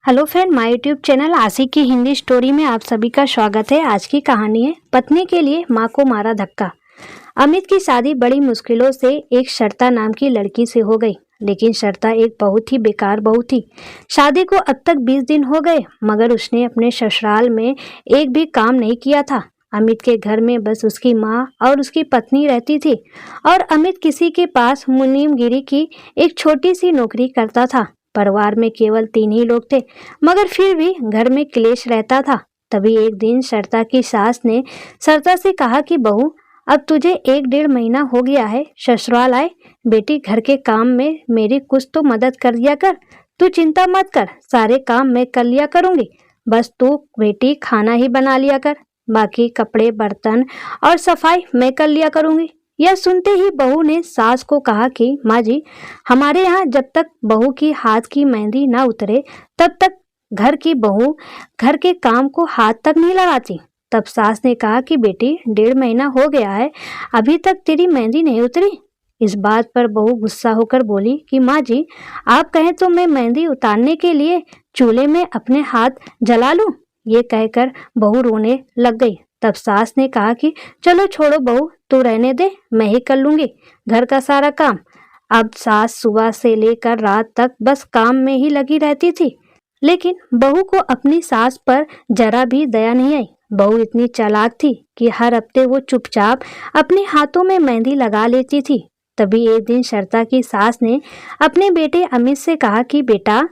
Hello friend, my YouTube channel Aashiq की Hindi story में आप सभी का स्वागत है। आज की कहानी है पत्नी के लिए माँ को मारा धक्का। अमित की शादी बड़ी मुश्किलों से एक शर्ता नाम की लड़की से हो गई, लेकिन शर्ता एक बहुत ही बेकार बहू थी। शादी को अब तक 20 दिन हो गए, मगर उसने अपने ससुराल में एक भी काम नहीं किया था। अमित के घर में बस उसकी माँ और उसकी पत्नी रहती थी और अमित किसी के पास मुनीमगिरी की एक छोटी सी नौकरी करता था। परिवार में केवल 3 ही लोग थे, मगर फिर भी घर में क्लेश रहता था। तभी एक दिन शर्ता की सास ने शर्ता से कहा कि बहू, अब तुझे 1-1.5 महीना हो गया है ससुराल आए। बेटी, घर के काम में मेरी कुछ तो मदद कर दिया कर। तू चिंता मत कर, सारे काम मैं कर लिया करूंगी। बस तू बेटी खाना ही बना लिया कर, बाकी कपड़े बर्तन और सफाई मैं कर लिया करूंगी। यह सुनते ही बहू ने सास को कहा कि माँ जी, हमारे यहाँ जब तक बहू की हाथ की मेहंदी ना उतरे तब तक घर की बहू घर के काम को हाथ तक नहीं लगाती। तब सास ने कहा कि बेटी, 1.5 महीना हो गया है, अभी तक तेरी मेहंदी नहीं उतरी। इस बात पर बहू गुस्सा होकर बोली कि माँ जी, आप कहें तो मैं मेहंदी उतारने के लिए चूल्हे में अपने हाथ जला लूं। ये कहकर बहू रोने लग गई। तब सास ने कहा कि चलो छोड़ो बहू, तू रहने दे, मैं ही कर लूंगी घर का सारा काम। अब सास सुबह से लेकर रात तक बस काम में ही लगी रहती थी, लेकिन बहू को अपनी सास पर जरा भी दया नहीं आई। बहू इतनी चालाक थी कि हर हफ्ते वो चुपचाप अपने हाथों में मेहंदी लगा लेती थी। तभी एक दिन शर्ता की सास ने अपने बेटे अमित से कहा कि बेटा,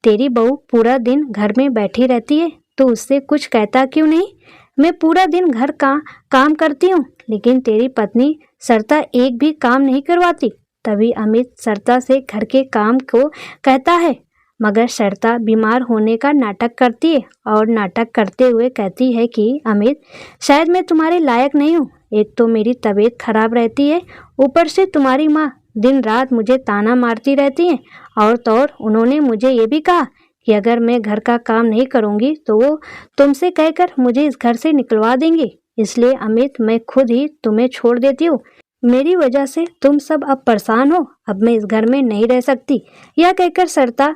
तेरी बहू पूरा दिन घर में बैठी रहती है, तो उससे कुछ कहता क्यों नहीं? मैं पूरा दिन घर का काम करती हूँ, लेकिन तेरी पत्नी सरता एक भी काम नहीं करवाती। तभी अमित सरता से घर के काम को कहता है, मगर सरता बीमार होने का नाटक करती है और नाटक करते हुए कहती है कि अमित, शायद मैं तुम्हारे लायक नहीं हूँ। एक तो मेरी तबीयत खराब रहती है, ऊपर से तुम्हारी माँ दिन रात मुझे ताना मारती रहती है, और तो और उन्होंने मुझे ये भी कहा कि अगर मैं घर का काम नहीं करूँगी तो वो तुमसे कहकर मुझे इस घर से निकलवा देंगे। इसलिए अमित, मैं खुद ही तुम्हें छोड़ देती हूँ। मेरी वजह से तुम सब अब परेशान हो, अब मैं इस घर में नहीं रह सकती। यह कहकर सरता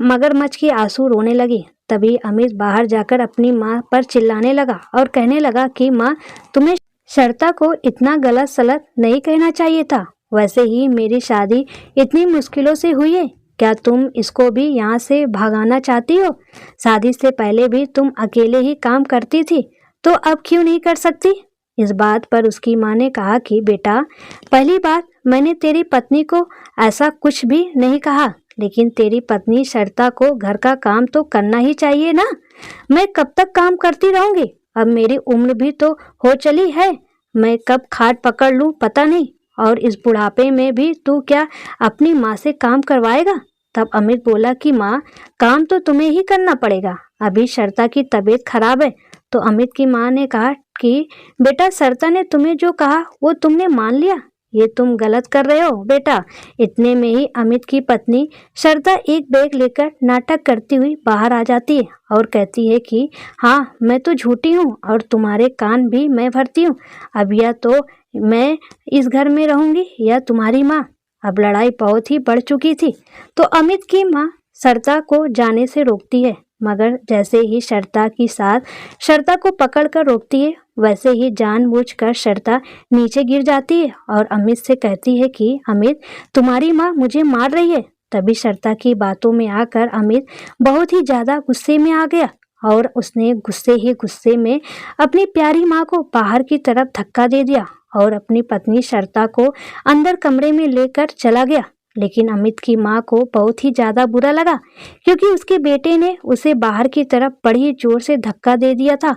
मगरमच्छ की आंसू रोने लगी। तभी अमित बाहर जाकर अपनी माँ पर चिल्लाने लगा और कहने लगा कि माँ, तुम्हें सरता को इतना गलत सलत नहीं कहना चाहिए था। वैसे ही मेरी शादी इतनी मुश्किलों से हुई है, क्या तुम इसको भी यहाँ से भगाना चाहती हो? शादी से पहले भी तुम अकेले ही काम करती थी, तो अब क्यों नहीं कर सकती? इस बात पर उसकी माँ ने कहा कि बेटा, पहली बात, मैंने तेरी पत्नी को ऐसा कुछ भी नहीं कहा, लेकिन तेरी पत्नी शर्ता को घर का काम तो करना ही चाहिए ना। मैं कब तक काम करती रहूंगी? अब मेरी उम्र भी तो हो चली है, मैं कब खाट पकड़ लूं पता नहीं। और इस बुढ़ापे में भी तू क्या अपनी माँ से काम करवाएगा? तब अमित बोला कि माँ, काम तो तुम्हें ही करना पड़ेगा, अभी शर्ता की तबीयत खराब है। तो अमित की माँ ने कहा कि बेटा, शर्ता ने तुम्हें जो कहा वो तुमने मान लिया, ये तुम गलत कर रहे हो बेटा। इतने में ही अमित की पत्नी शर्ता एक बैग लेकर नाटक करती हुई बाहर आ जाती है और कहती है कि हाँ, मैं तो झूठी हूँ और तुम्हारे कान भी मैं भरती हूँ। अब या तो मैं इस घर में रहूंगी या तुम्हारी माँ। अब लड़ाई बहुत ही बढ़ चुकी थी, तो अमित की माँ शर्ता को जाने से रोकती है, मगर जैसे ही शर्ता की सास शर्ता को पकड़कर रोकती है, वैसे ही जानबूझकर शर्ता नीचे गिर जाती है और अमित से कहती है कि अमित, तुम्हारी माँ मुझे मार रही है। तभी शर्ता की बातों में आकर अमित बहुत ही ज्यादा गुस्से में आ गया और उसने गुस्से में अपनी प्यारी माँ को बाहर की तरफ धक्का दे दिया और अपनी पत्नी शर्ता को अंदर कमरे में लेकर चला गया। लेकिन अमित की माँ को बहुत ही ज्यादा बुरा लगा, क्योंकि उसके बेटे ने उसे बाहर की तरफ बड़ी जोर से धक्का दे दिया था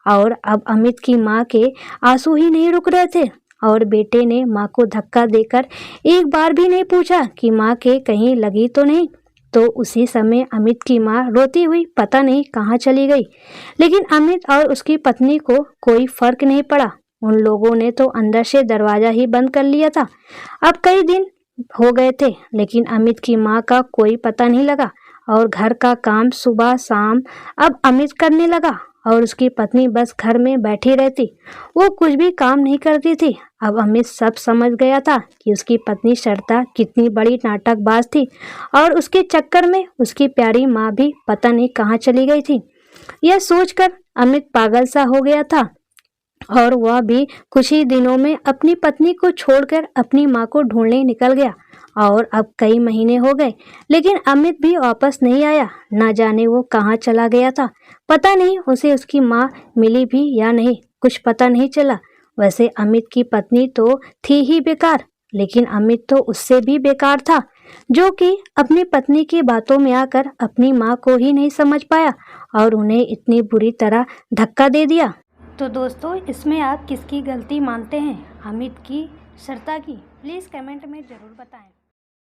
और अब अमित की माँ के आंसू ही नहीं रुक रहे थे और बेटे ने माँ को धक्का देकर एक बार भी नहीं पूछा कि माँ के कहीं लगी तो नहीं। तो उसी समय अमित की माँ रोती हुई पता नहीं कहाँ चली गई। लेकिन अमित और उसकी पत्नी को कोई फर्क नहीं पड़ा, उन लोगों ने तो अंदर से दरवाजा ही बंद कर लिया था। अब कई दिन हो गए थे, लेकिन अमित की माँ का कोई पता नहीं लगा और घर का काम सुबह शाम अब अमित करने लगा और उसकी पत्नी बस घर में बैठी रहती। वो कुछ भी काम नहीं करती थी। अब अमित सब समझ गया था कि उसकी पत्नी श्रद्धा कितनी बड़ी नाटकबाज थी और उसके चक्कर में उसकी प्यारी माँ भी पता नहीं कहाँ चली गई थी। यह सोचकर अमित पागल सा हो गया था और वह भी कुछ ही दिनों में अपनी पत्नी को छोड़कर अपनी माँ को ढूंढने निकल गया। और अब कई महीने हो गए लेकिन अमित भी वापस नहीं आया। ना जाने वो कहाँ चला गया था। पता नहीं उसे उसकी माँ मिली भी या नहीं, कुछ पता नहीं चला। वैसे अमित की पत्नी तो थी ही बेकार, लेकिन अमित तो उससे भी बेकार था, जो कि अपनी पत्नी की बातों में आकर अपनी माँ को ही नहीं समझ पाया और उन्हें इतनी बुरी तरह धक्का दे दिया। तो दोस्तों, इसमें आप किसकी गलती मानते हैं, अमित की, श्रद्धा की? प्लीज़ कमेंट में ज़रूर बताएं।